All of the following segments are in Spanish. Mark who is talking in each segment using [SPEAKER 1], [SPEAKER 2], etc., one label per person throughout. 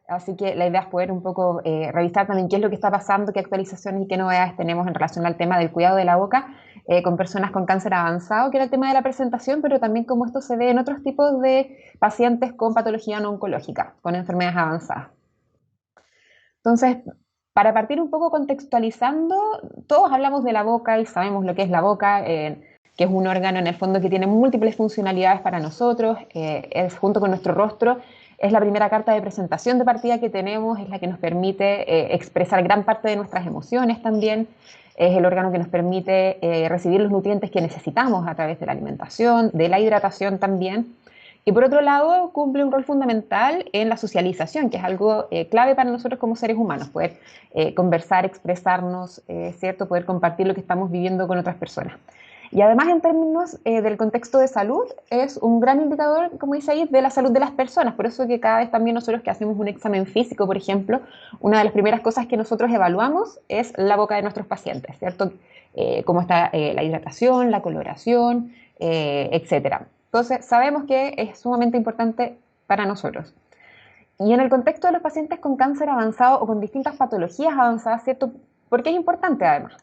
[SPEAKER 1] Así que la idea es poder un poco revisar también qué es lo que está pasando, qué actualizaciones y qué novedades tenemos en relación al tema del cuidado de la boca con personas con cáncer avanzado, que era el tema de la presentación, pero también cómo esto se ve en otros tipos de pacientes con patología no oncológica, con enfermedades avanzadas. Entonces, para partir un poco contextualizando, todos hablamos de la boca y sabemos lo que es la boca, que es un órgano en el fondo que tiene múltiples funcionalidades para nosotros, es junto con nuestro rostro, es la primera carta de presentación de partida que tenemos, es la que nos permite expresar gran parte de nuestras emociones también, es el órgano que nos permite recibir los nutrientes que necesitamos a través de la alimentación, de la hidratación también. Y por otro lado, cumple un rol fundamental en la socialización, que es algo clave para nosotros como seres humanos, poder conversar, expresarnos, ¿cierto? Poder compartir lo que estamos viviendo con otras personas. Y además, en términos del contexto de salud, es un gran indicador, como dice ahí, de la salud de las personas. Por eso que cada vez también nosotros que hacemos un examen físico, por ejemplo, una de las primeras cosas que nosotros evaluamos es la boca de nuestros pacientes, ¿cierto? Cómo está la hidratación, la coloración, etcétera. Entonces, sabemos que es sumamente importante para nosotros. Y en el contexto de los pacientes con cáncer avanzado o con distintas patologías avanzadas, ¿cierto? ¿Por qué es importante además?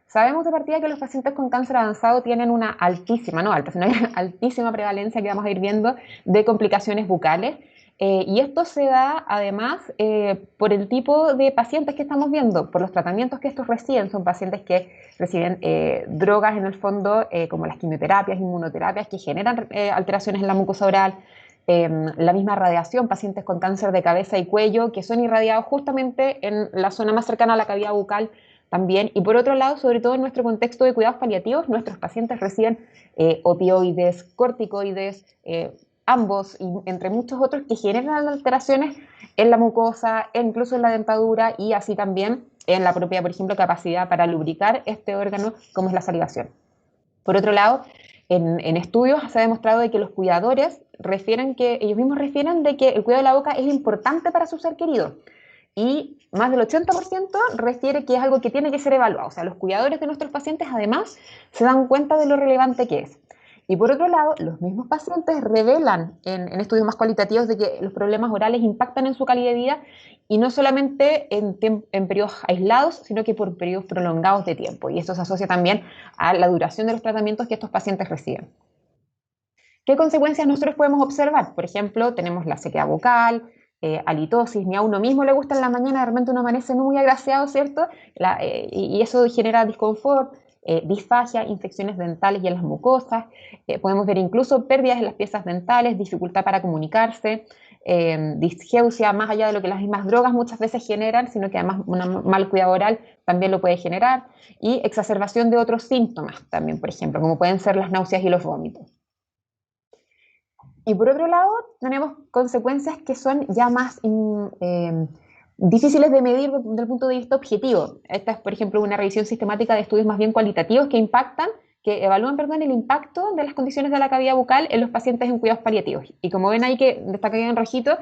[SPEAKER 1] Sabemos de partida que los pacientes con cáncer avanzado tienen una altísima, no alta, sino altísima prevalencia que vamos a ir viendo de complicaciones bucales. Y esto se da además por el tipo de pacientes que estamos viendo, por los tratamientos que estos reciben. Son pacientes que reciben drogas en el fondo, como las quimioterapias, inmunoterapias, que generan alteraciones en la mucosa oral. La misma radiación, pacientes con cáncer de cabeza y cuello, que son irradiados justamente en la zona más cercana a la cavidad bucal también. Y por otro lado, sobre todo en nuestro contexto de cuidados paliativos, nuestros pacientes reciben opioides, corticoides, ambos, y entre muchos otros que generan alteraciones en la mucosa, e incluso en la dentadura y así también en la propia, por ejemplo, capacidad para lubricar este órgano como es la salivación. Por otro lado, en estudios se ha demostrado de que los cuidadores refieren que, ellos mismos refieren de que el cuidado de la boca es importante para su ser querido y más del 80% refiere que es algo que tiene que ser evaluado. O sea, los cuidadores de nuestros pacientes además se dan cuenta de lo relevante que es. Y por otro lado, los mismos pacientes revelan en estudios más cualitativos de que los problemas orales impactan en su calidad de vida y no solamente en periodos aislados, sino que por periodos prolongados de tiempo. Y esto se asocia también a la duración de los tratamientos que estos pacientes reciben. ¿Qué consecuencias nosotros podemos observar? Por ejemplo, tenemos la sequedad bucal, halitosis, ni a uno mismo le gusta en la mañana, de repente uno amanece muy agraciado, ¿cierto? Y eso genera disconfort, disfagia, infecciones dentales y en las mucosas. Podemos ver incluso pérdidas en las piezas dentales, dificultad para comunicarse, disgeusia, más allá de lo que las mismas drogas muchas veces generan, sino que además un mal cuidado oral también lo puede generar, y exacerbación de otros síntomas también, por ejemplo, como pueden ser las náuseas y los vómitos. Y por otro lado, tenemos consecuencias que son ya más difíciles de medir desde el punto de vista objetivo. Esta es, por ejemplo, una revisión sistemática de estudios más bien cualitativos que impactan, que evalúan, perdón, el impacto de las condiciones de la cavidad bucal en los pacientes en cuidados paliativos. Y como ven ahí que destaca en rojito,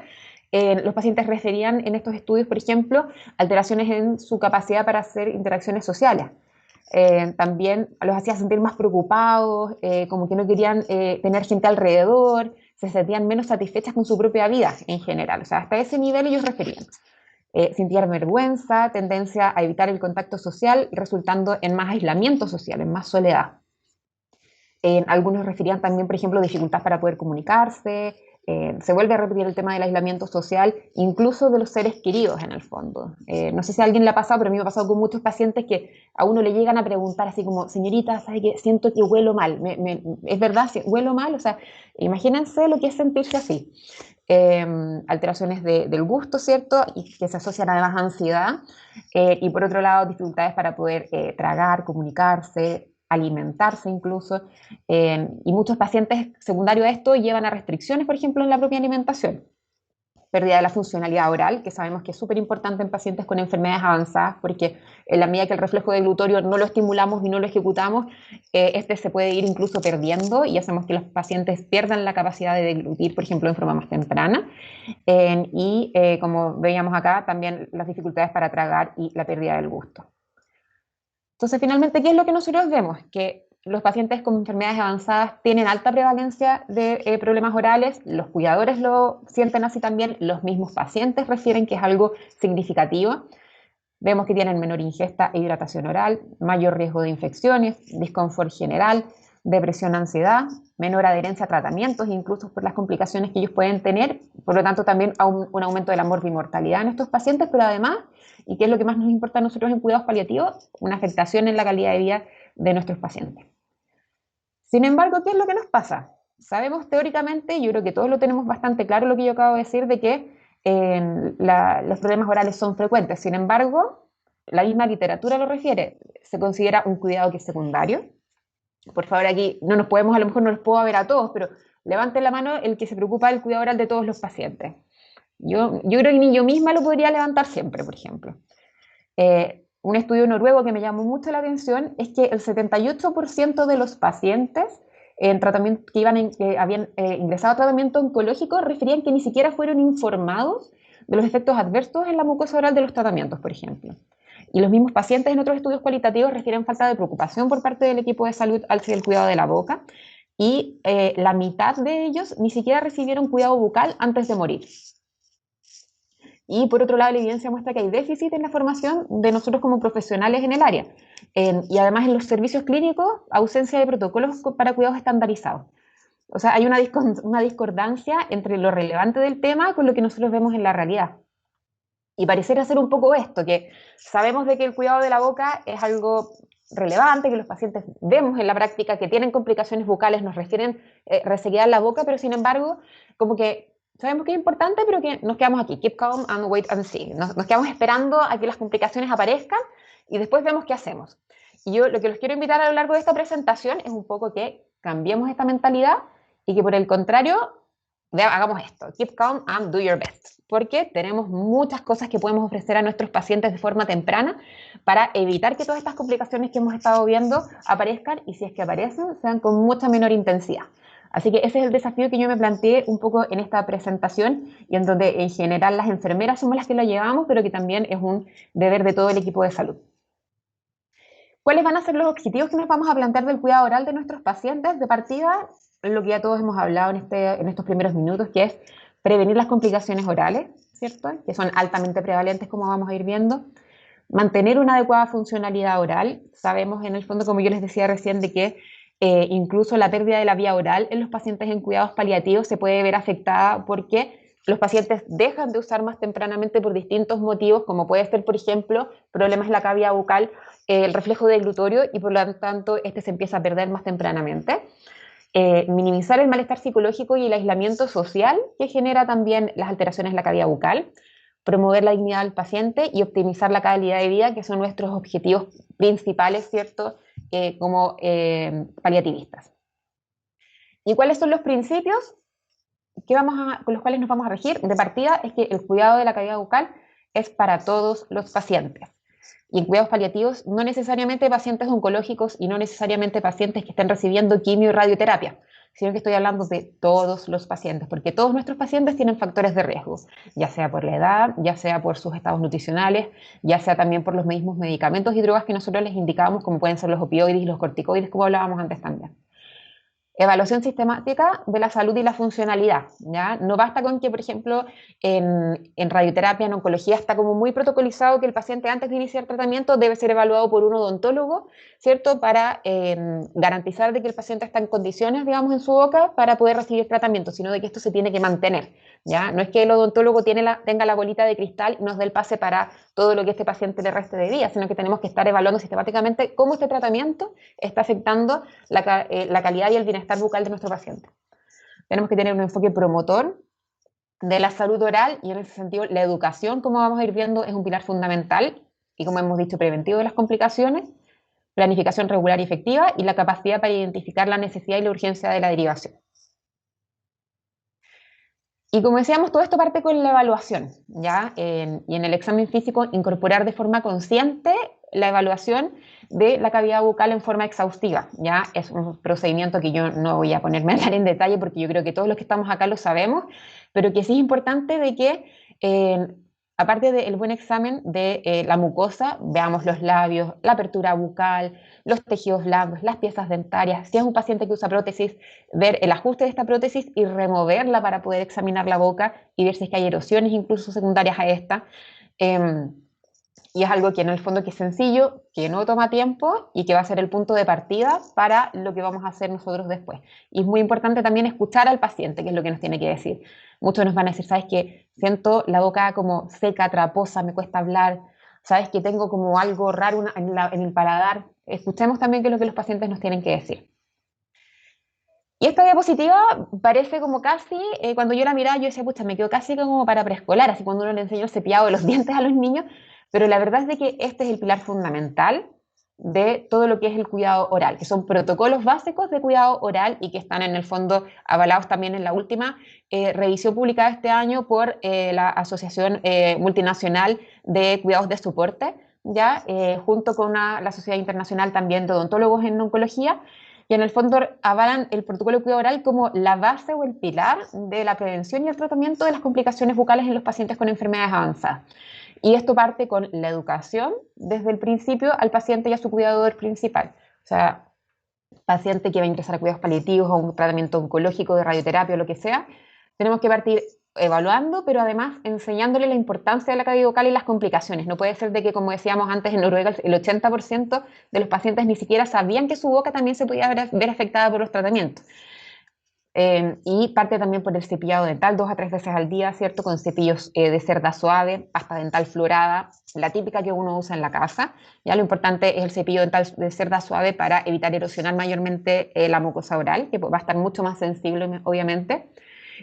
[SPEAKER 1] los pacientes referían en estos estudios, por ejemplo, alteraciones en su capacidad para hacer interacciones sociales. También los hacía sentir más preocupados, como que no querían tener gente alrededor, se sentían menos satisfechas con su propia vida en general. O sea, hasta ese nivel ellos referían. Sentían vergüenza, tendencia a evitar el contacto social, resultando en más aislamiento social, en más soledad. Algunos referían también, por ejemplo, dificultad para poder comunicarse. Se vuelve a repetir el tema del aislamiento social, incluso de los seres queridos en el fondo. No sé si a alguien le ha pasado, pero a mí me ha pasado con muchos pacientes que a uno le llegan a preguntar así como, señorita, ¿sabe qué? Siento que huelo mal. ¿Es verdad? ¿Huelo mal? O sea, imagínense lo que es sentirse así. Alteraciones del gusto, ¿cierto? Y que se asocian además a ansiedad. Y por otro lado, dificultades para poder tragar, comunicarse, alimentarse incluso. Y muchos pacientes secundarios a esto llevan a restricciones, por ejemplo, en la propia alimentación. Pérdida de la funcionalidad oral, que sabemos que es súper importante en pacientes con enfermedades avanzadas, porque en la medida que el reflejo de glutorio no lo estimulamos y no lo ejecutamos, este se puede ir incluso perdiendo y hacemos que los pacientes pierdan la capacidad de deglutir, por ejemplo, en forma más temprana. Como veíamos acá, también las dificultades para tragar y la pérdida del gusto. Entonces, finalmente, ¿qué es lo que nosotros vemos? Que los pacientes con enfermedades avanzadas tienen alta prevalencia de problemas orales, los cuidadores lo sienten así también, los mismos pacientes refieren que es algo significativo. Vemos que tienen menor ingesta e hidratación oral, mayor riesgo de infecciones, disconfort general, depresión, ansiedad, menor adherencia a tratamientos, incluso por las complicaciones que ellos pueden tener, por lo tanto también un aumento de la morbimortalidad en estos pacientes, pero además, y que es lo que más nos importa a nosotros en cuidados paliativos, una afectación en la calidad de vida de nuestros pacientes. Sin embargo, ¿qué es lo que nos pasa? Sabemos teóricamente, yo creo que todos lo tenemos bastante claro lo que yo acabo de decir, de que los problemas orales son frecuentes. Sin embargo, la misma literatura lo refiere, se considera un cuidado que es secundario. Por favor, aquí no nos podemos, a lo mejor no los puedo ver a todos, pero levanten la mano el que se preocupa del cuidado oral de todos los pacientes. Yo creo que ni yo misma lo podría levantar siempre, por ejemplo. Un estudio noruego que me llamó mucho la atención es que el 78% de los pacientes en tratamiento, que habían ingresado a tratamiento oncológico referían que ni siquiera fueron informados de los efectos adversos en la mucosa oral de los tratamientos, por ejemplo. Y los mismos pacientes en otros estudios cualitativos refieren falta de preocupación por parte del equipo de salud al el cuidado de la boca, y la mitad de ellos ni siquiera recibieron cuidado bucal antes de morir. Y por otro lado, la evidencia muestra que hay déficit en la formación de nosotros como profesionales en el área. Y además en los servicios clínicos, ausencia de protocolos para cuidados estandarizados. O sea, hay una discordancia entre lo relevante del tema con lo que nosotros vemos en la realidad. Y pareciera ser un poco esto, que sabemos de que el cuidado de la boca es algo relevante, que los pacientes vemos en la práctica que tienen complicaciones bucales, nos refieren resequedad en la boca, pero sin embargo, como que sabemos que es importante, pero que nos quedamos aquí, keep calm and wait and see. Nos quedamos esperando a que las complicaciones aparezcan y después vemos qué hacemos. Y yo lo que los quiero invitar a lo largo de esta presentación es un poco que cambiemos esta mentalidad y que por el contrario, hagamos esto, keep calm and do your best, porque tenemos muchas cosas que podemos ofrecer a nuestros pacientes de forma temprana para evitar que todas estas complicaciones que hemos estado viendo aparezcan, y si es que aparecen, sean con mucha menor intensidad. Así que ese es el desafío que yo me planteé un poco en esta presentación, y en donde en general las enfermeras somos las que lo llevamos, pero que también es un deber de todo el equipo de salud. ¿Cuáles van a ser los objetivos que nos vamos a plantear del cuidado oral de nuestros pacientes? De partida, lo que ya todos hemos hablado en estos primeros minutos, que es prevenir las complicaciones orales, ¿cierto? Que son altamente prevalentes, como vamos a ir viendo. Mantener una adecuada funcionalidad oral. Sabemos en el fondo, como yo les decía recién, de que incluso la pérdida de la vía oral en los pacientes en cuidados paliativos se puede ver afectada porque los pacientes dejan de usar más tempranamente por distintos motivos, como puede ser, por ejemplo, problemas en la cavidad bucal, el reflejo deglutorio, y por lo tanto este se empieza a perder más tempranamente. Minimizar el malestar psicológico y el aislamiento social que genera también las alteraciones en la cavidad bucal, promover la dignidad del paciente y optimizar la calidad de vida, que son nuestros objetivos principales, ¿cierto?, como paliativistas. ¿Y cuáles son los principios con los cuales nos vamos a regir? De partida es que el cuidado de la cavidad bucal es para todos los pacientes. Y en cuidados paliativos, no necesariamente pacientes oncológicos y no necesariamente pacientes que estén recibiendo quimio y radioterapia, sino que estoy hablando de todos los pacientes, porque todos nuestros pacientes tienen factores de riesgo, ya sea por la edad, ya sea por sus estados nutricionales, ya sea también por los mismos medicamentos y drogas que nosotros les indicamos, como pueden ser los opioides y los corticoides, como hablábamos antes también. Evaluación sistemática de la salud y la funcionalidad, ¿ya? No basta con que, por ejemplo, en radioterapia, en oncología, está como muy protocolizado que el paciente antes de iniciar tratamiento debe ser evaluado por un odontólogo, ¿cierto? Para garantizar de que el paciente está en condiciones, digamos, en su boca para poder recibir tratamiento, sino de que esto se tiene que mantener, ¿ya? No es que el odontólogo tenga la bolita de cristal y nos dé el pase para todo lo que este paciente le reste de vida, sino que tenemos que estar evaluando sistemáticamente cómo este tratamiento está afectando la calidad y el bienestar bucal de nuestro paciente. Tenemos que tener un enfoque promotor de la salud oral, y en ese sentido la educación, como vamos a ir viendo, es un pilar fundamental, y como hemos dicho, preventivo de las complicaciones, planificación regular y efectiva, y la capacidad para identificar la necesidad y la urgencia de la derivación. Y como decíamos, todo esto parte con la evaluación, ¿ya? Y en el examen físico incorporar de forma consciente la evaluación de la cavidad bucal en forma exhaustiva, ¿ya? Es un procedimiento que yo no voy a ponerme a hablar en detalle porque yo creo que todos los que estamos acá lo sabemos, pero que sí es importante de que aparte del buen examen de la mucosa, veamos los labios, la apertura bucal, los tejidos blandos, las piezas dentarias. Si es un paciente que usa prótesis, ver el ajuste de esta prótesis y removerla para poder examinar la boca y ver si es que hay erosiones incluso secundarias a esta. Y es algo que en el fondo que es sencillo, que no toma tiempo y que va a ser el punto de partida para lo que vamos a hacer nosotros después. Y es muy importante también escuchar al paciente, que es lo que nos tiene que decir. Muchos nos van a decir, ¿sabes qué? Siento la boca como seca, traposa, me cuesta hablar, ¿sabes que tengo como algo raro en el paladar? Escuchemos también qué es lo que los pacientes nos tienen que decir. Y esta diapositiva parece como casi, cuando yo la miraba, yo decía, pucha, me quedo casi como para preescolar, así cuando uno le enseña el cepillado de los dientes a los niños, pero la verdad es de que este es el pilar fundamental de todo lo que es el cuidado oral, que son protocolos básicos de cuidado oral y que están en el fondo avalados también en la última revisión publicada este año por la Asociación Multinacional de Cuidados de Soporte, ya junto con la Sociedad Internacional también de Odontólogos en Oncología, y en el fondo avalan el protocolo de cuidado oral como la base o el pilar de la prevención y el tratamiento de las complicaciones bucales en los pacientes con enfermedades avanzadas. Y esto parte con la educación desde el principio al paciente y a su cuidador principal. O sea, paciente que va a ingresar a cuidados paliativos o un tratamiento oncológico de radioterapia o lo que sea, tenemos que partir evaluando, pero además enseñándole la importancia de la cavidad bucal y las complicaciones. No puede ser de que, como decíamos antes, en Noruega el 80% de los pacientes ni siquiera sabían que su boca también se podía ver afectada por los tratamientos. Y parte también por el cepillado dental 2 a 3 veces al día, ¿cierto? Con cepillos de cerda suave, pasta dental fluorada, la típica que uno usa en la casa. Ya lo importante es el cepillo dental de cerda suave para evitar erosionar mayormente la mucosa oral, que va a estar mucho más sensible, obviamente.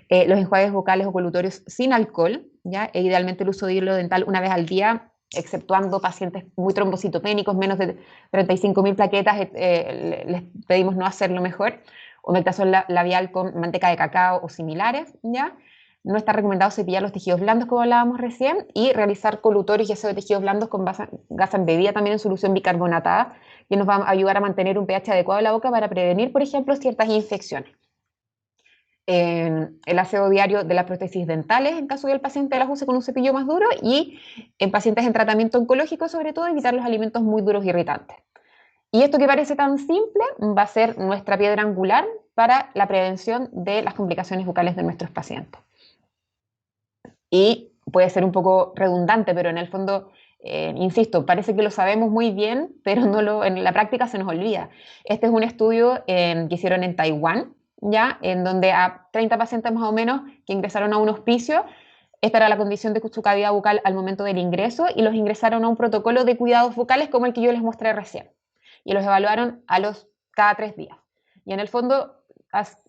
[SPEAKER 1] Los enjuagues bucales o colutorios sin alcohol, ¿ya? E idealmente el uso de hilo dental una vez al día, exceptuando pacientes muy trombocitópenicos, menos de 35.000 plaquetas, les pedimos no hacerlo mejor. Humectación labial con manteca de cacao o similares, ¿ya? No está recomendado cepillar los tejidos blandos, como hablábamos recién, y realizar colutorios y aseo de tejidos blandos con gasa embebida también en solución bicarbonatada, que nos va a ayudar a mantener un pH adecuado en la boca para prevenir, por ejemplo, ciertas infecciones. El aseo diario de las prótesis dentales en caso de que el paciente las use con un cepillo más duro, y en pacientes en tratamiento oncológico, sobre todo, evitar los alimentos muy duros e irritantes. Y esto que parece tan simple va a ser nuestra piedra angular para la prevención de las complicaciones bucales de nuestros pacientes. Y puede ser un poco redundante, pero en el fondo, insisto, parece que lo sabemos muy bien, pero en la práctica se nos olvida. Este es un estudio que hicieron en Taiwán, ¿ya? En donde a 30 pacientes más o menos que ingresaron a un hospicio, esta era la condición de su cavidad bucal al momento del ingreso, y los ingresaron a un protocolo de cuidados bucales como el que yo les mostré recién. Y los evaluaron cada 3 días. Y en el fondo,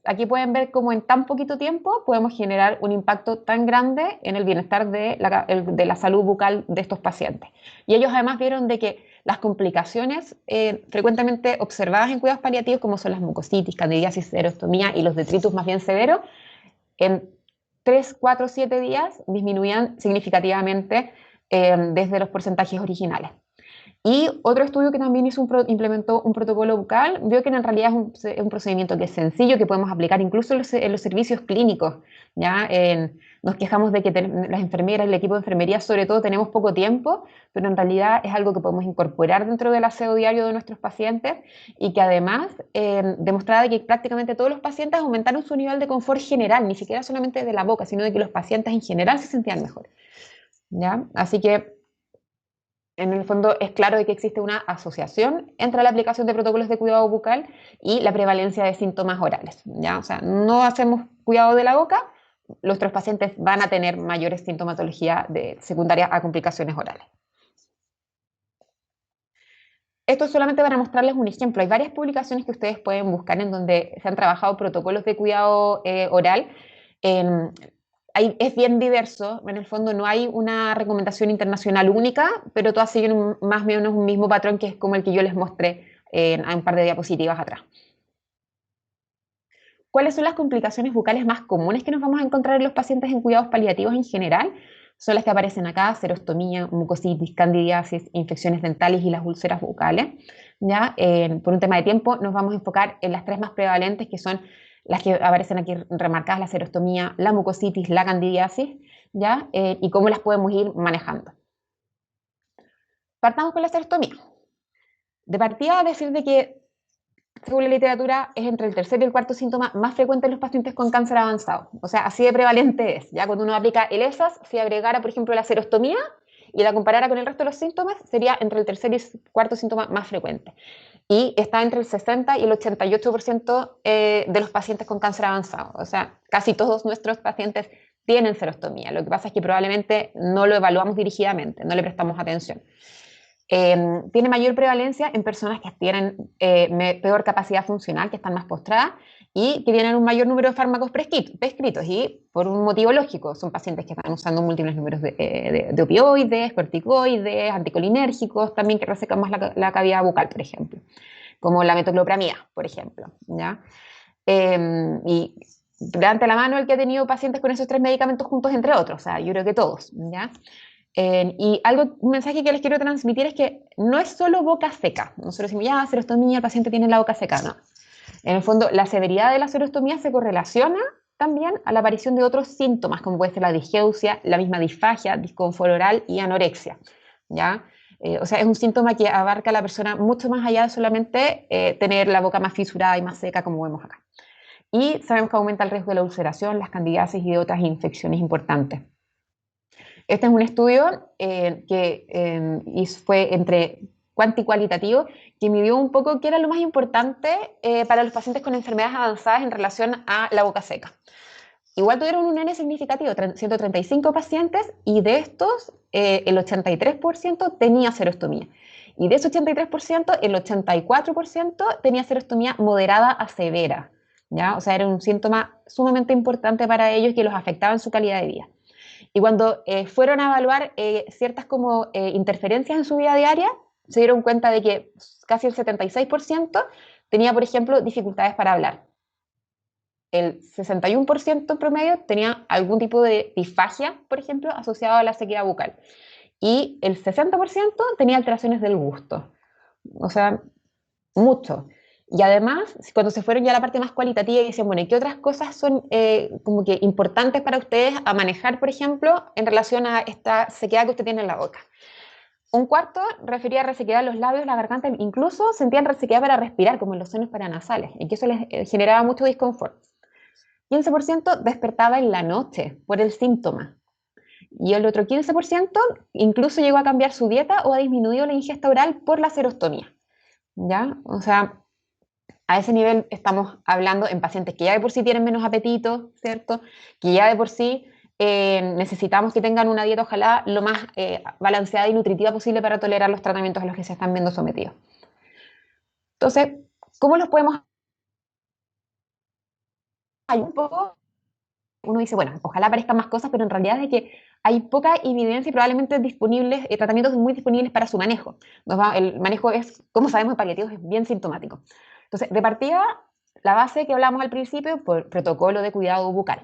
[SPEAKER 1] aquí pueden ver cómo en tan poquito tiempo podemos generar un impacto tan grande en el bienestar de la salud bucal de estos pacientes. Y ellos además vieron de que las complicaciones frecuentemente observadas en cuidados paliativos, como son las mucositis, candidiasis, xerostomía y los detritus más bien severos, en 3, 4, 7 días disminuían significativamente desde los porcentajes originales. Y otro estudio que también implementó un protocolo bucal vio que en realidad es un procedimiento que es sencillo, que podemos aplicar incluso en los servicios clínicos. ¿Ya? Nos quejamos de que las enfermeras, el equipo de enfermería sobre todo, tenemos poco tiempo, pero en realidad es algo que podemos incorporar dentro del aseo diario de nuestros pacientes, y que además demostraba que prácticamente todos los pacientes aumentaron su nivel de confort general, ni siquiera solamente de la boca, sino de que los pacientes en general se sentían mejor. ¿Ya? Así que en el fondo es claro de que existe una asociación entre la aplicación de protocolos de cuidado bucal y la prevalencia de síntomas orales, ¿ya? O sea, no hacemos cuidado de la boca, nuestros pacientes van a tener mayores sintomatología secundaria a complicaciones orales. Esto es solamente para mostrarles un ejemplo. Hay varias publicaciones que ustedes pueden buscar en donde se han trabajado protocolos de cuidado oral. Es bien diverso, en el fondo no hay una recomendación internacional única, pero todas siguen más o menos un mismo patrón, que es como el que yo les mostré en un par de diapositivas atrás. ¿Cuáles son las complicaciones bucales más comunes que nos vamos a encontrar en los pacientes en cuidados paliativos en general? Son las que aparecen acá: xerostomía, mucositis, candidiasis, infecciones dentales y las úlceras bucales. ¿Ya? Por un tema de tiempo nos vamos a enfocar en las 3 más prevalentes, que son las que aparecen aquí remarcadas, la serostomía, la mucositis, la candidiasis, ¿ya? Y cómo las podemos ir manejando. Partamos con la serostomía. De partida, decir de que, según la literatura, es entre el tercer y el cuarto síntoma más frecuente en los pacientes con cáncer avanzado. O sea, así de prevalente es. Ya cuando uno aplica el ESAS, si agregara, por ejemplo, la serostomía y la comparara con el resto de los síntomas, sería entre el tercer y cuarto síntoma más frecuente. Y está entre el 60 y el 88% de los pacientes con cáncer avanzado. O sea, casi todos nuestros pacientes tienen serostomía. Lo que pasa es que probablemente no lo evaluamos dirigidamente, no le prestamos atención. Tiene mayor prevalencia en personas que tienen peor capacidad funcional, que están más postradas y que tienen un mayor número de fármacos prescritos. Y por un motivo lógico, son pacientes que están usando múltiples números de opioides, corticoides, anticolinérgicos, también que resecan más la cavidad bucal, por ejemplo, como la metoclopramida, por ejemplo. ¿Ya? Y levante la mano el que ha tenido pacientes con esos tres medicamentos juntos, entre otros. O sea, yo creo que todos. ¿Ya? Y un mensaje que les quiero transmitir es que no es solo boca seca. Nosotros decimos, ya, serostomía, el paciente tiene la boca seca. No. En el fondo, la severidad de la serostomía se correlaciona también a la aparición de otros síntomas, como puede ser la disgeusia, la misma disfagia, disconfort oral y anorexia. ¿Ya? O sea, es un síntoma que abarca a la persona mucho más allá de solamente tener la boca más fisurada y más seca, como vemos acá. Y sabemos que aumenta el riesgo de la ulceración, las candidiasis y de otras infecciones importantes. Este es un estudio fue entre cuanti y cualitativo, que midió un poco qué era lo más importante para los pacientes con enfermedades avanzadas en relación a la boca seca. Igual tuvieron un N significativo, 135 pacientes, y de estos el 83% tenía serostomía. Y de ese 83%, el 84% tenía serostomía moderada a severa. ¿Ya? O sea, era un síntoma sumamente importante para ellos que los afectaba en su calidad de vida. Y cuando fueron a evaluar ciertas como interferencias en su vida diaria, se dieron cuenta de que casi el 76% tenía, por ejemplo, dificultades para hablar. El 61% en promedio tenía algún tipo de disfagia, por ejemplo, asociado a la sequedad bucal. Y el 60% tenía alteraciones del gusto. O sea, mucho. Y además, cuando se fueron ya a la parte más cualitativa y decían, bueno, ¿y qué otras cosas son como que importantes para ustedes a manejar, por ejemplo, en relación a esta sequedad que usted tiene en la boca? Un cuarto refería a resequedad en los labios, la garganta, incluso sentían resequedad para respirar, como en los senos paranasales, y que eso les generaba mucho disconfort. 15% despertaba en la noche por el síntoma. Y el otro 15% incluso llegó a cambiar su dieta o ha disminuido la ingesta oral por la serostomía. ¿Ya? O sea, a ese nivel estamos hablando en pacientes que ya de por sí tienen menos apetito, ¿cierto? Que ya de por sí necesitamos que tengan una dieta, ojalá, lo más balanceada y nutritiva posible para tolerar los tratamientos a los que se están viendo sometidos. Entonces, ¿cómo los podemos ayudar un poco? Uno dice, bueno, ojalá aparezcan más cosas, pero en realidad es que hay poca evidencia y probablemente disponibles, tratamientos muy disponibles para su manejo. El manejo es, como sabemos, en paliativos es bien sintomático. Entonces, de partida, la base que hablamos al principio, por protocolo de cuidado bucal.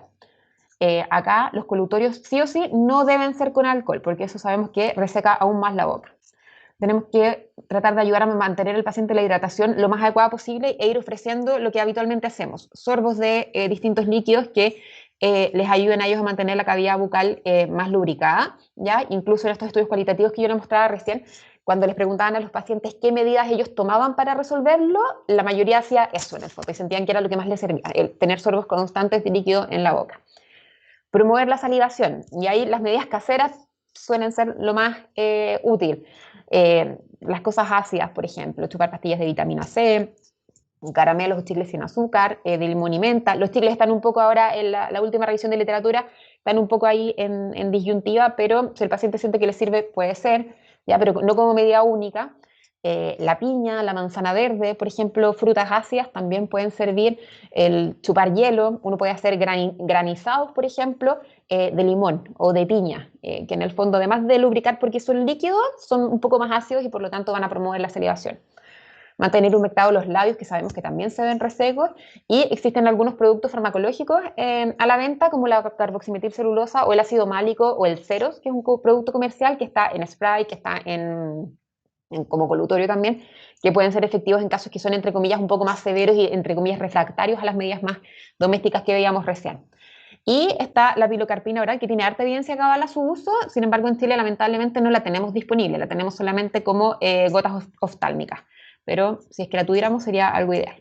[SPEAKER 1] Acá los colutorios sí o sí no deben ser con alcohol, porque eso sabemos que reseca aún más la boca. Tenemos que tratar de ayudar a mantener al paciente la hidratación lo más adecuada posible e ir ofreciendo lo que habitualmente hacemos, sorbos de distintos líquidos que les ayuden a ellos a mantener la cavidad bucal más lubricada, ¿ya? Incluso en estos estudios cualitativos que yo les mostraba recién, cuando les preguntaban a los pacientes qué medidas ellos tomaban para resolverlo, la mayoría hacía eso en el fondo y sentían que era lo que más les servía, el tener sorbos constantes de líquido en la boca. Promover la salivación, y ahí las medidas caseras suelen ser lo más útil. Las cosas ácidas, por ejemplo, chupar pastillas de vitamina C, caramelos o chicles sin azúcar, de limón y menta. Los chicles están un poco ahora en la última revisión de literatura, están un poco ahí en disyuntiva, pero si el paciente siente que le sirve, puede ser, ya, pero no como medida única. La piña, la manzana verde, por ejemplo, frutas ácidas también pueden servir. El chupar hielo, uno puede hacer granizados, por ejemplo, de limón o de piña, que en el fondo, además de lubricar porque son líquidos, son un poco más ácidos y por lo tanto van a promover la salivación. Mantener humectados los labios, que sabemos que también se ven resecos, y existen algunos productos farmacológicos a la venta, como la carboximetilcelulosa o el ácido málico o el Ceros, que es un producto comercial que está en spray, que está en como colutorio también, que pueden ser efectivos en casos que son, entre comillas, un poco más severos y, entre comillas, refractarios a las medidas más domésticas que veíamos recién. Y está la pilocarpina oral, que tiene harta evidencia que avala su uso, sin embargo en Chile lamentablemente no la tenemos disponible, la tenemos solamente como gotas oftálmicas, pero si es que la tuviéramos sería algo ideal.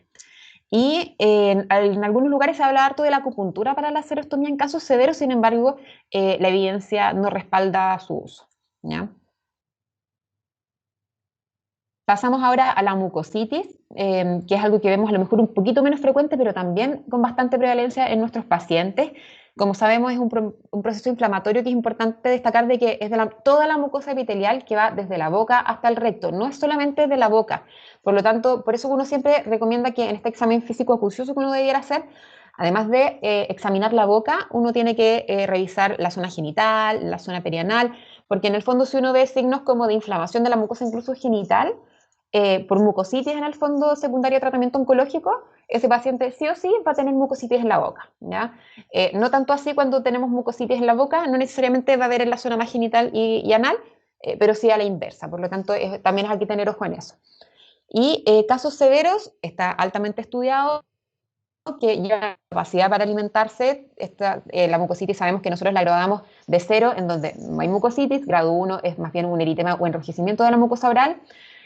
[SPEAKER 1] Y en algunos lugares se habla harto de la acupuntura para la serostomía en casos severos, sin embargo la evidencia no respalda su uso, ¿ya? Pasamos ahora a la mucositis, que es algo que vemos a lo mejor un poquito menos frecuente, pero también con bastante prevalencia en nuestros pacientes. Como sabemos, es un proceso inflamatorio que es importante destacar de que es de toda la mucosa epitelial que va desde la boca hasta el recto, no es solamente de la boca. Por lo tanto, por eso uno siempre recomienda que en este examen físico acucioso que uno debiera hacer, además de examinar la boca, uno tiene que revisar la zona genital, la zona perianal, porque en el fondo si uno ve signos como de inflamación de la mucosa incluso genital, por mucositis en el fondo secundaria de tratamiento oncológico, ese paciente sí o sí va a tener mucositis en la boca, ¿ya? No tanto así cuando tenemos mucositis en la boca, no necesariamente va a haber en la zona más genital y anal, pero sí a la inversa, por lo tanto también hay que tener ojo en eso. Y casos severos, está altamente estudiado que lleva capacidad para alimentarse, la mucositis sabemos que nosotros la graduamos de 0, en donde no hay mucositis, grado 1 es más bien un eritema o enrojecimiento de la mucosa oral,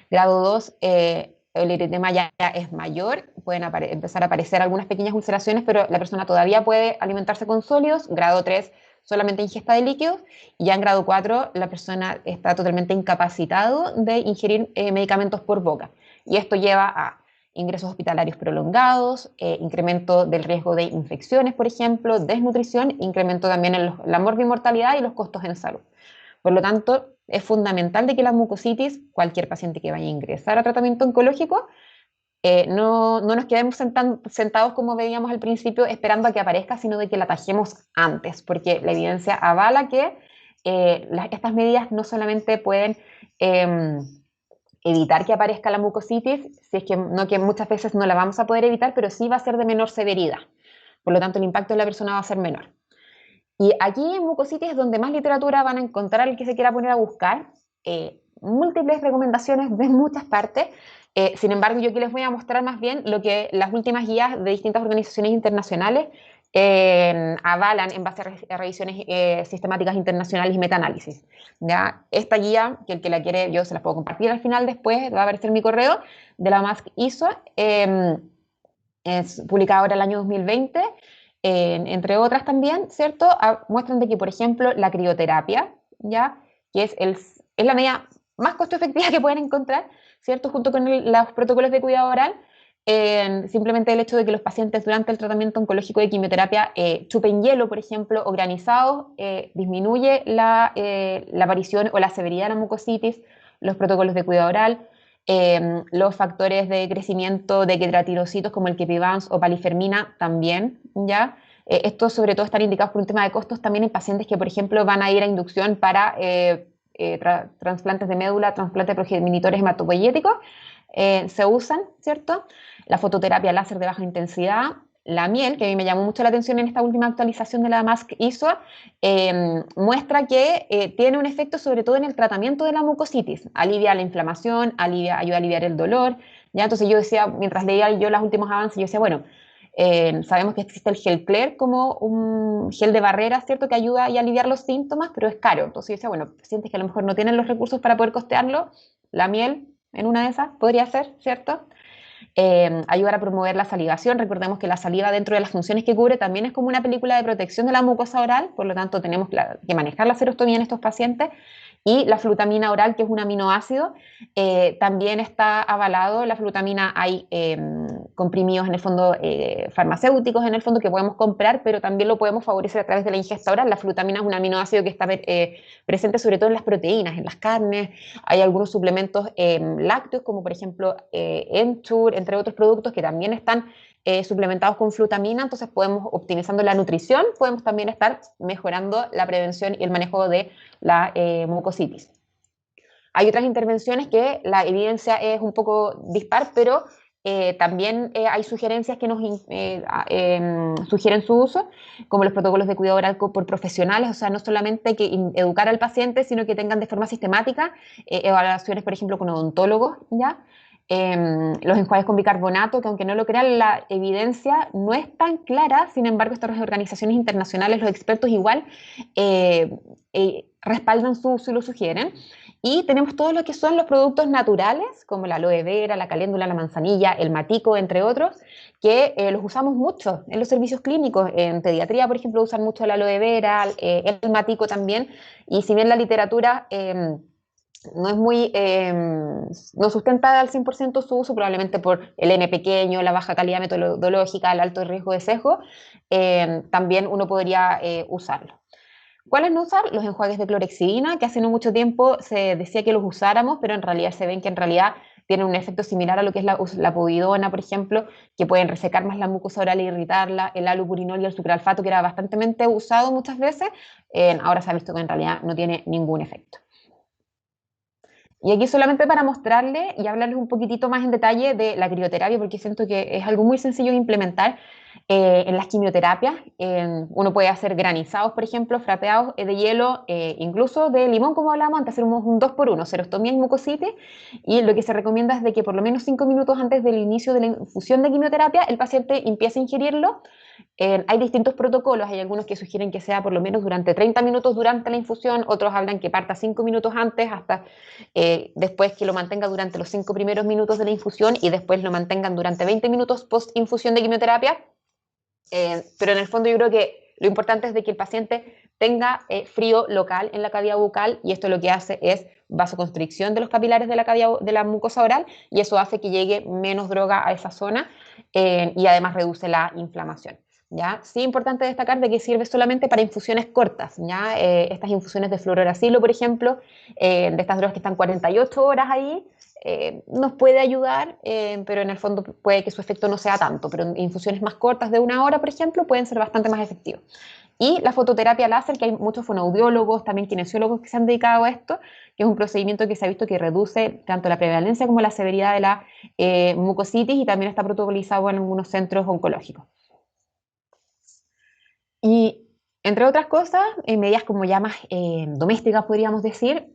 [SPEAKER 1] grado 2 el eritema ya es mayor, pueden empezar a aparecer algunas pequeñas ulceraciones, pero la persona todavía puede alimentarse con sólidos, grado 3 solamente ingesta de líquidos, y ya en grado 4 la persona está totalmente incapacitado de ingerir medicamentos por boca, y esto lleva a ingresos hospitalarios prolongados, incremento del riesgo de infecciones, por ejemplo, desnutrición, incremento también en la morbimortalidad y los costos en salud. Por lo tanto, es fundamental de que la mucositis, cualquier paciente que vaya a ingresar a tratamiento oncológico, no nos quedemos sentados como veíamos al principio esperando a que aparezca, sino de que la atajemos antes, porque la evidencia avala que estas medidas no solamente pueden evitar que aparezca la mucositis, si es que muchas veces no la vamos a poder evitar, pero sí va a ser de menor severidad. Por lo tanto, el impacto en la persona va a ser menor. Y aquí en mucositis es donde más literatura van a encontrar el que se quiera poner a buscar, múltiples recomendaciones de muchas partes. Sin embargo, yo aquí les voy a mostrar más bien lo que las últimas guías de distintas organizaciones internacionales avalan en base a revisiones sistemáticas internacionales y metaanálisis. ¿Ya? Esta guía, que el que la quiere, yo se la puedo compartir al final después, va a aparecer en mi correo, de la MASC ISO, es publicada ahora el año 2020, entre otras también, ¿cierto? Muestran de que, por ejemplo, la crioterapia, ¿ya? Que es la medida más costo efectiva que pueden encontrar, ¿cierto? Junto con los protocolos de cuidado oral, simplemente el hecho de que los pacientes durante el tratamiento oncológico de quimioterapia chupen hielo, por ejemplo, o granizados, disminuye la aparición o la severidad de la mucositis, los protocolos de cuidado oral, los factores de crecimiento de quedratirocitos como el Kepivans o palifermina también, ¿ya? Estos sobre todo están indicados por un tema de costos también en pacientes que, por ejemplo, van a ir a inducción para trasplantes de médula, trasplantes de progenitores hematopoyéticos, se usan, ¿cierto? La fototerapia láser de baja intensidad, la miel, que a mí me llamó mucho la atención en esta última actualización de la MASC ISO, muestra que tiene un efecto sobre todo en el tratamiento de la mucositis, alivia la inflamación, ayuda a aliviar el dolor, ¿ya? Entonces yo decía, mientras leía yo los últimos avances, yo decía, bueno, sabemos que existe el gel Clear como un gel de barrera, ¿cierto? Que ayuda a aliviar los síntomas, pero es caro. Entonces yo decía, bueno, pacientes que a lo mejor no tienen los recursos para poder costearlo, la miel en una de esas podría ser, ¿cierto? Ayudar a promover la salivación. Recordemos que la saliva, dentro de las funciones que cubre, también es como una película de protección de la mucosa oral, por lo tanto tenemos que manejar la serostomía en estos pacientes. Y la flutamina oral, que es un aminoácido, también está avalado. La flutamina hay comprimidos en el fondo farmacéuticos en el fondo que podemos comprar, pero también lo podemos favorecer a través de la ingesta oral. La flutamina es un aminoácido que está presente sobre todo en las proteínas, en las carnes. Hay algunos suplementos lácteos, como por ejemplo Enture, entre otros productos que también están suplementados con flutamina, entonces podemos, optimizando la nutrición, podemos también estar mejorando la prevención y el manejo de la mucositis. Hay otras intervenciones que la evidencia es un poco dispar, pero también hay sugerencias que nos sugieren su uso, como los protocolos de cuidado oral por profesionales, o sea, no solamente que educar al paciente, sino que tengan de forma sistemática evaluaciones, por ejemplo, con odontólogos, ¿ya? Los enjuagues con bicarbonato, que aunque no lo crean, la evidencia no es tan clara, sin embargo, estas organizaciones internacionales, los expertos igual respaldan su uso y lo sugieren. Y tenemos todo lo que son los productos naturales, como la aloe vera, la caléndula, la manzanilla, el matico, entre otros, que los usamos mucho en los servicios clínicos. En pediatría, por ejemplo, usan mucho la aloe vera, el matico también. Y si bien la literatura no es muy, no sustenta al 100% su uso, probablemente por el N pequeño, la baja calidad metodológica, el alto riesgo de sesgo, también uno podría usarlo. ¿Cuáles no usar? Los enjuagues de clorexidina, que hace no mucho tiempo se decía que los usáramos, pero en realidad se ven que en realidad tienen un efecto similar a lo que es la povidona, por ejemplo, que pueden resecar más la mucosa oral e irritarla, el alupurinol y el sucralfato, que era bastante usado muchas veces, ahora se ha visto que en realidad no tiene ningún efecto. Y aquí solamente para mostrarles y hablarles un poquitito más en detalle de la crioterapia, porque siento que es algo muy sencillo de implementar en las quimioterapias. Uno puede hacer granizados, por ejemplo, frapeados de hielo, incluso de limón, como hablábamos antes, hacemos un 2 por 1, serostomía y mucositis, y lo que se recomienda es de que por lo menos 5 minutos antes del inicio de la infusión de quimioterapia, el paciente empiece a ingerirlo. Hay distintos protocolos, hay algunos que sugieren que sea por lo menos durante 30 minutos durante la infusión, otros hablan que parta 5 minutos antes hasta después que lo mantenga durante los 5 primeros minutos de la infusión y después lo mantengan durante 20 minutos post infusión de quimioterapia. Pero en el fondo yo creo que lo importante es de que el paciente tenga frío local en la cavidad bucal y esto lo que hace es vasoconstricción de los capilares de la cavidad, de la mucosa oral y eso hace que llegue menos droga a esa zona y además reduce la inflamación. ¿Ya? Sí, importante destacar de que sirve solamente para infusiones cortas, ¿ya? Estas infusiones de fluororacilo, por ejemplo, de estas drogas que están 48 horas ahí, nos puede ayudar, pero en el fondo puede que su efecto no sea tanto, pero infusiones más cortas de 1 hora, por ejemplo, pueden ser bastante más efectivas. Y la fototerapia láser, que hay muchos fonoaudiólogos, también kinesiólogos que se han dedicado a esto, que es un procedimiento que se ha visto que reduce tanto la prevalencia como la severidad de la mucositis y también está protocolizado en algunos centros oncológicos. Y entre otras cosas, en medidas como ya más domésticas podríamos decir,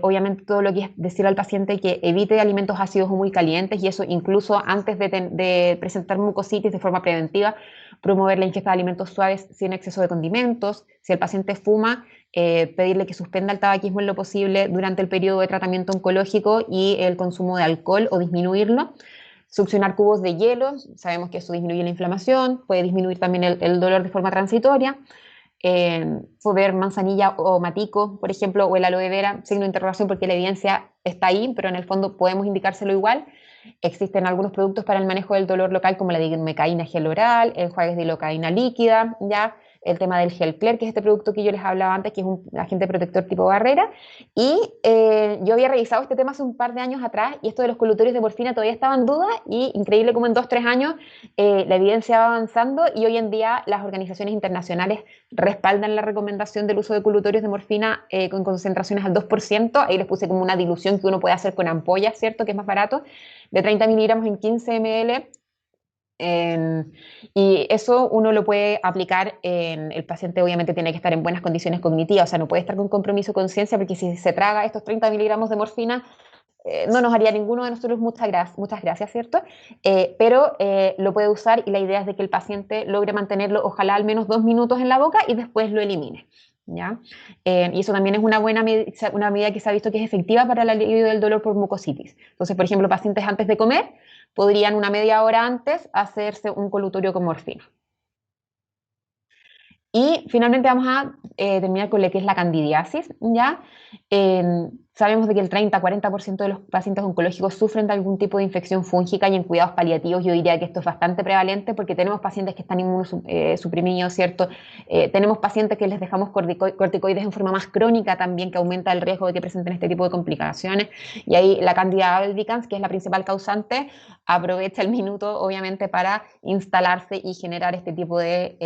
[SPEAKER 1] obviamente todo lo que es decir al paciente que evite alimentos ácidos o muy calientes y eso incluso antes de presentar mucositis de forma preventiva, promover la ingesta de alimentos suaves sin exceso de condimentos. Si el paciente fuma, pedirle que suspenda el tabaquismo en lo posible durante el periodo de tratamiento oncológico y el consumo de alcohol o disminuirlo. Succionar cubos de hielo, sabemos que eso disminuye la inflamación, puede disminuir también el dolor de forma transitoria. Poder manzanilla o matico, por ejemplo, o el aloe vera, signo de interrogación porque la evidencia está ahí, pero en el fondo podemos indicárselo igual. Existen algunos productos para el manejo del dolor local como la dimecaína gel oral, enjuagues de lidocaína líquida, ya el tema del gel Clear, que es este producto que yo les hablaba antes, que es un agente protector tipo barrera. Y yo había revisado este tema hace un par de años atrás y esto de los colutorios de morfina todavía estaba en duda y increíble como en 2 o 3 años la evidencia va avanzando y hoy en día las organizaciones internacionales respaldan la recomendación del uso de colutorios de morfina con concentraciones al 2%. Ahí les puse como una dilución que uno puede hacer con ampollas, ¿cierto? Que es más barato, de 30 miligramos en 15 ml. Y eso uno lo puede aplicar el paciente obviamente tiene que estar en buenas condiciones cognitivas, o sea, no puede estar con compromiso de conciencia porque si se traga estos 30 miligramos de morfina, no nos haría ninguno de nosotros muchas gracias, ¿cierto? Pero lo puede usar y la idea es de que el paciente logre mantenerlo ojalá al menos 2 minutos en la boca y después lo elimine. ¿Ya? Y eso también es una medida que se ha visto que es efectiva para el alivio del dolor por mucositis. Entonces, por ejemplo, pacientes antes de comer podrían una media hora antes hacerse un colutorio con morfina. Y finalmente vamos a terminar con lo que es la candidiasis, ¿ya? Sabemos de que el 30-40% de los pacientes oncológicos sufren de algún tipo de infección fúngica y en cuidados paliativos yo diría que esto es bastante prevalente porque tenemos pacientes que están inmunosuprimidos, ¿cierto? Tenemos pacientes que les dejamos corticoides en forma más crónica también que aumenta el riesgo de que presenten este tipo de complicaciones y ahí la Candida albicans, que es la principal causante, aprovecha el minuto obviamente para instalarse y generar este tipo de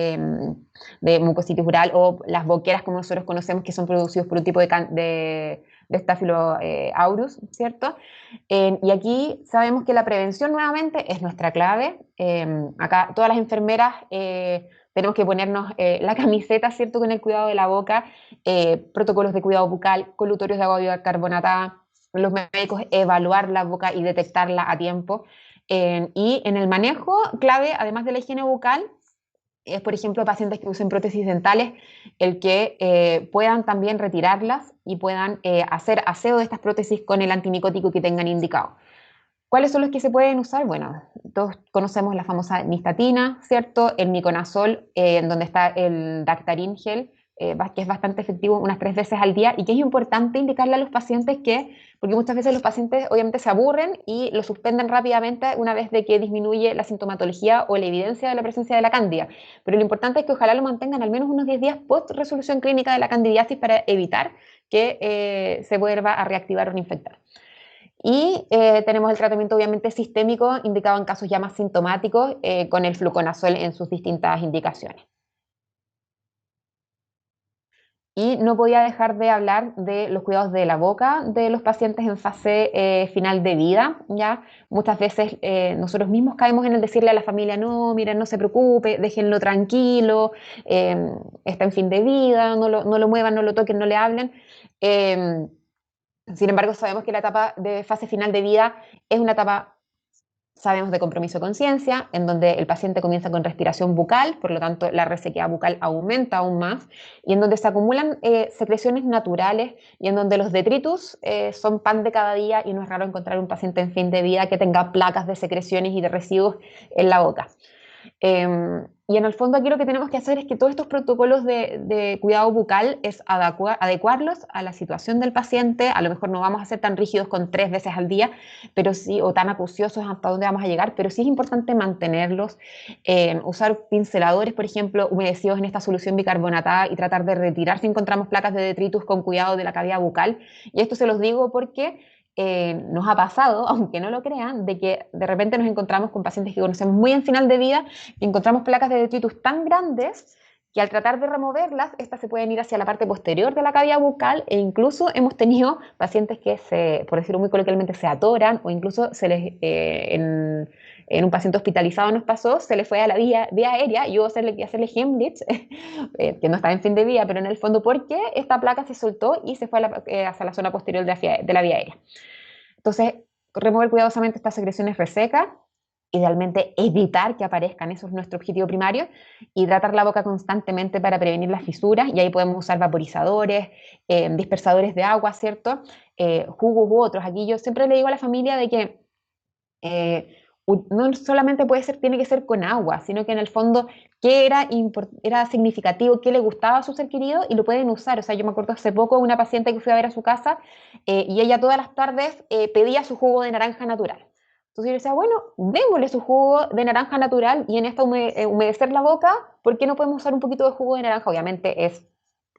[SPEAKER 1] mucositis oral o las boqueras como nosotros conocemos que son producidos por un tipo de de Staphylo aureus, ¿cierto? Y aquí sabemos que la prevención nuevamente es nuestra clave. Acá todas las enfermeras tenemos que ponernos la camiseta, ¿cierto?, con el cuidado de la boca, protocolos de cuidado bucal, colutorios de agua bicarbonatada, los médicos evaluar la boca y detectarla a tiempo. Y en el manejo, clave, además de la higiene bucal, es, por ejemplo, pacientes que usen prótesis dentales, el que puedan también retirarlas y puedan hacer aseo de estas prótesis con el antimicótico que tengan indicado. ¿Cuáles son los que se pueden usar? Bueno, todos conocemos la famosa nistatina, ¿cierto? El miconazol, en donde está el Dactarin gel, que es bastante efectivo unas 3 veces al día y que es importante indicarle a los pacientes que, porque muchas veces los pacientes obviamente se aburren y lo suspenden rápidamente una vez de que disminuye la sintomatología o la evidencia de la presencia de la cándida. Pero lo importante es que ojalá lo mantengan al menos unos 10 días post resolución clínica de la candidiasis para evitar que se vuelva a reactivar o reinfectar. Y tenemos el tratamiento obviamente sistémico indicado en casos ya más sintomáticos con el fluconazol en sus distintas indicaciones. Y no podía dejar de hablar de los cuidados de la boca de los pacientes en fase final de vida, ¿ya? Muchas veces nosotros mismos caemos en el decirle a la familia, no, miren, no se preocupe, déjenlo tranquilo, está en fin de vida, no lo muevan, no lo toquen, no le hablen. Eh, Sin embargo, sabemos que la etapa de fase final de vida es una etapa, sabemos, de compromiso de conciencia, en donde el paciente comienza con respiración bucal, por lo tanto la resequedad bucal aumenta aún más, y en donde se acumulan secreciones naturales y en donde los detritus son pan de cada día y no es raro encontrar un paciente en fin de vida que tenga placas de secreciones y de residuos en la boca. Y en el fondo aquí lo que tenemos que hacer es que todos estos protocolos de cuidado bucal es adecuarlos a la situación del paciente. A lo mejor no vamos a ser tan rígidos con 3 veces al día, pero sí, o tan acuciosos hasta dónde vamos a llegar, pero sí es importante mantenerlos. Usar pinceladores, por ejemplo, humedecidos en esta solución bicarbonatada y tratar de retirar si encontramos placas de detritus con cuidado de la cavidad bucal. Y esto se los digo porque nos ha pasado, aunque no lo crean, de que de repente nos encontramos con pacientes que conocemos muy en final de vida y encontramos placas de detritus tan grandes que al tratar de removerlas, estas se pueden ir hacia la parte posterior de la cavidad bucal e incluso hemos tenido pacientes que, por decirlo muy coloquialmente, se atoran o incluso en un paciente hospitalizado nos pasó, se le fue a la vía aérea y hubo que hacerle Heimlich, que no estaba en fin de vida, pero en el fondo porque esta placa se soltó y se fue hacia la zona posterior de la vía aérea. Entonces, remover cuidadosamente estas secreciones resecas, idealmente evitar que aparezcan, eso es nuestro objetivo primario, y tratar la boca constantemente para prevenir las fisuras, y ahí podemos usar vaporizadores, dispersadores de agua, ¿cierto? Jugos u otros. Aquí yo siempre le digo a la familia de que no solamente tiene que ser con agua, sino que en el fondo qué era significativo, qué le gustaba a su ser querido y lo pueden usar. O sea, yo me acuerdo hace poco una paciente que fui a ver a su casa y ella todas las tardes pedía su jugo de naranja natural. Entonces yo le decía, bueno, démosle su jugo de naranja natural y en esta humedecer la boca, ¿por qué no podemos usar un poquito de jugo de naranja? Obviamente es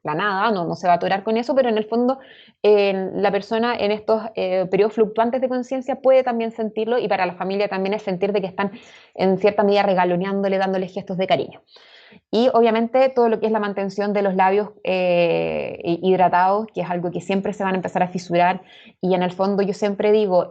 [SPEAKER 1] la nada, no se va a atorar con eso, pero en el fondo la persona en estos periodos fluctuantes de conciencia puede también sentirlo y para la familia también es sentir de que están en cierta medida regaloneándole, dándole gestos de cariño. Y obviamente todo lo que es la mantención de los labios hidratados, que es algo que siempre se van a empezar a fisurar y en el fondo yo siempre digo,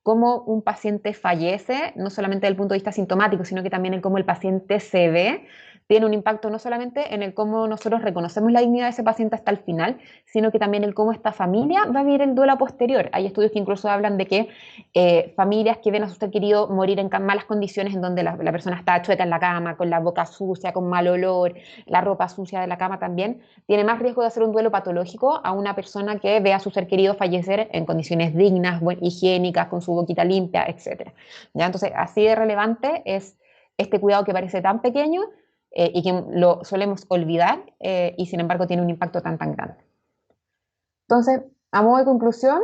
[SPEAKER 1] cómo un paciente fallece, no solamente desde el punto de vista sintomático, sino que también en cómo el paciente se ve, tiene un impacto no solamente en el cómo nosotros reconocemos la dignidad de ese paciente hasta el final, sino que también el cómo esta familia va a vivir el duelo posterior. Hay estudios que incluso hablan de que familias que ven a su ser querido morir en malas condiciones, en donde la persona está chueca en la cama, con la boca sucia, con mal olor, la ropa sucia de la cama también, tiene más riesgo de hacer un duelo patológico a una persona que ve a su ser querido fallecer en condiciones dignas, higiénicas, con su boquita limpia, etc. ¿Ya? Entonces, así de relevante es este cuidado que parece tan pequeño y que lo solemos olvidar y sin embargo tiene un impacto tan grande. Entonces, a modo de conclusión,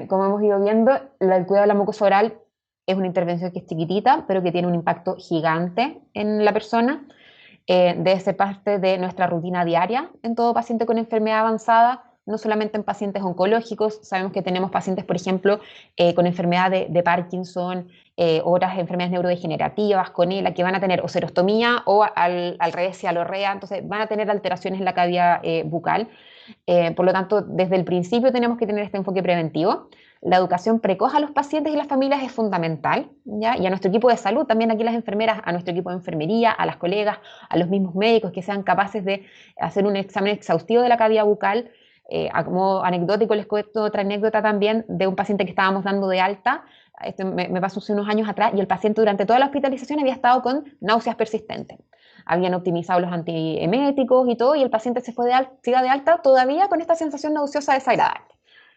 [SPEAKER 1] como hemos ido viendo, el cuidado de la mucosa oral es una intervención que es chiquitita, pero que tiene un impacto gigante en la persona. Debe ser parte de nuestra rutina diaria en todo paciente con enfermedad avanzada, no solamente en pacientes oncológicos, sabemos que tenemos pacientes, por ejemplo, con enfermedad de Parkinson, otras enfermedades neurodegenerativas, con ELA, que van a tener o serostomía o al revés, cialorrea, entonces van a tener alteraciones en la cavidad bucal. Por lo tanto, desde el principio tenemos que tener este enfoque preventivo. La educación precoz a los pacientes y las familias es fundamental, ¿ya? Y a nuestro equipo de salud, también aquí las enfermeras, a nuestro equipo de enfermería, a las colegas, a los mismos médicos que sean capaces de hacer un examen exhaustivo de la cavidad bucal. Como anecdótico les cuento otra anécdota también de un paciente que estábamos dando de alta. Esto me pasó hace unos años atrás y el paciente durante toda la hospitalización había estado con náuseas persistentes. Habían optimizado los antieméticos y todo, y el paciente sigue de alta todavía con esta sensación nauseosa desagradable.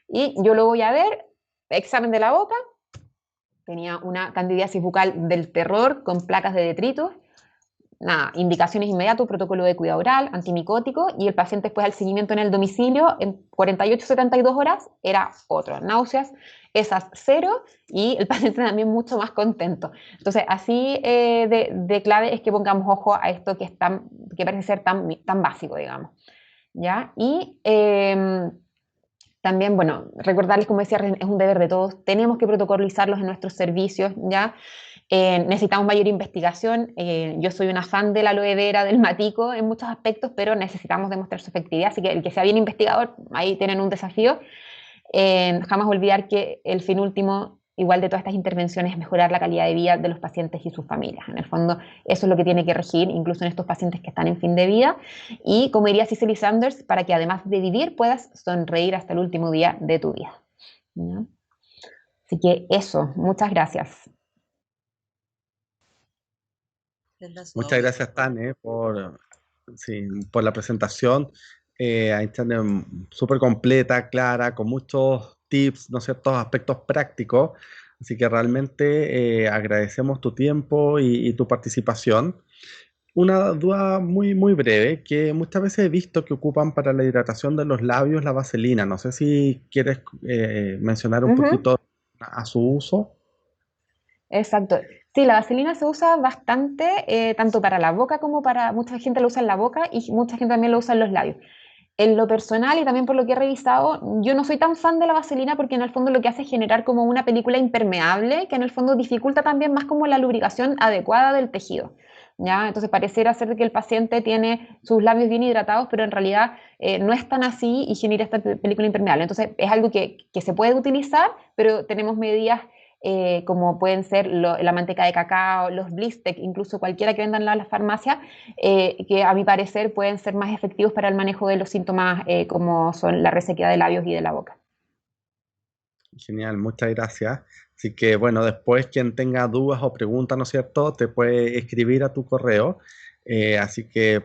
[SPEAKER 1] Y yo lo voy a ver, examen de la boca, tenía una candidiasis bucal del terror con placas de detritus. Nada, indicaciones inmediatas, protocolo de cuidado oral, antimicótico, y el paciente después al seguimiento en el domicilio, en 48-72 horas, era otro, náuseas, esas cero, y el paciente también mucho más contento. Entonces, así de clave es que pongamos ojo a esto que parece ser tan básico, digamos. ¿Ya? Y también, bueno, recordarles, como decía, es un deber de todos, tenemos que protocolizarlos en nuestros servicios, ¿ya? Necesitamos mayor investigación. Yo soy una fan de la aloe vera, del matico en muchos aspectos, pero necesitamos demostrar su efectividad. Así que el que sea bien investigador, ahí tienen un desafío. Jamás olvidar que el fin último, igual de todas estas intervenciones, es mejorar la calidad de vida de los pacientes y sus familias. En el fondo, eso es lo que tiene que regir, incluso en estos pacientes que están en fin de vida. Y como diría Cicely Sanders, para que además de vivir, puedas sonreír hasta el último día de tu vida. ¿Ya? Así que eso, muchas gracias.
[SPEAKER 2] Muchas gracias, Tane, sí, por la presentación. Ahí están súper completa, clara, con muchos tips, ¿no es cierto?, aspectos prácticos. Así que realmente agradecemos tu tiempo y tu participación. Una duda muy, muy breve, que muchas veces he visto que ocupan para la hidratación de los labios la vaselina. No sé si quieres mencionar un
[SPEAKER 1] Ujú.
[SPEAKER 2] poquito a su uso.
[SPEAKER 1] Exacto. Sí, la vaselina se usa bastante, tanto para la boca como para, mucha gente lo usa en la boca y mucha gente también lo usa en los labios. En lo personal y también por lo que he revisado, yo no soy tan fan de la vaselina porque en el fondo lo que hace es generar como una película impermeable que en el fondo dificulta también más como la lubricación adecuada del tejido. ¿Ya? Entonces pareciera ser que el paciente tiene sus labios bien hidratados, pero en realidad no es tan así y genera esta película impermeable. Entonces es algo que se puede utilizar, pero tenemos medidas como pueden ser la manteca de cacao, los Blistec, incluso cualquiera que vendan en la farmacia, que a mi parecer pueden ser más efectivos para el manejo de los síntomas como son la resequedad de labios y de la boca.
[SPEAKER 2] Genial, muchas gracias. Así que bueno, después quien tenga dudas o preguntas, ¿no es cierto?, te puede escribir a tu correo. Así que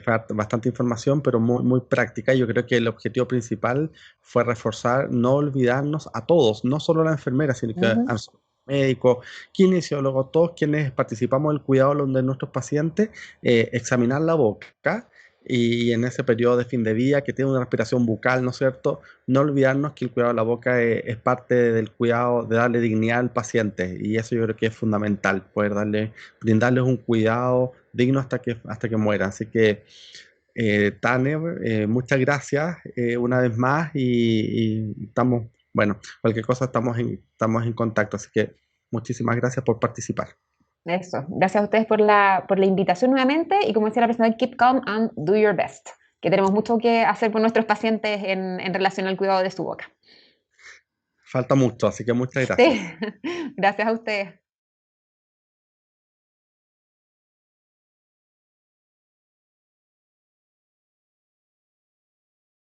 [SPEAKER 2] fue bastante información, pero muy, muy práctica. Yo creo que el objetivo principal fue reforzar, no olvidarnos a todos, no solo a la enfermera, sino que a
[SPEAKER 1] Ujú.
[SPEAKER 2] los médicos, kinesiólogos, todos quienes participamos del cuidado de nuestros pacientes, examinar la boca. Y en ese periodo de fin de vida que tiene una respiración bucal, ¿no es cierto? No olvidarnos que el cuidado de la boca es parte del cuidado de darle dignidad al paciente y eso yo creo que es fundamental, poder brindarles un cuidado digno hasta que mueran. Así que, Tane, muchas gracias una vez más y estamos, bueno, cualquier cosa estamos en contacto. Así que muchísimas gracias por participar.
[SPEAKER 1] Eso. Gracias a ustedes por la invitación nuevamente y como decía la persona, keep calm and do your best, que tenemos mucho que hacer por nuestros pacientes en relación al cuidado de su boca.
[SPEAKER 2] Falta mucho, así que muchas
[SPEAKER 1] Sí,
[SPEAKER 2] gracias.
[SPEAKER 1] gracias a ustedes.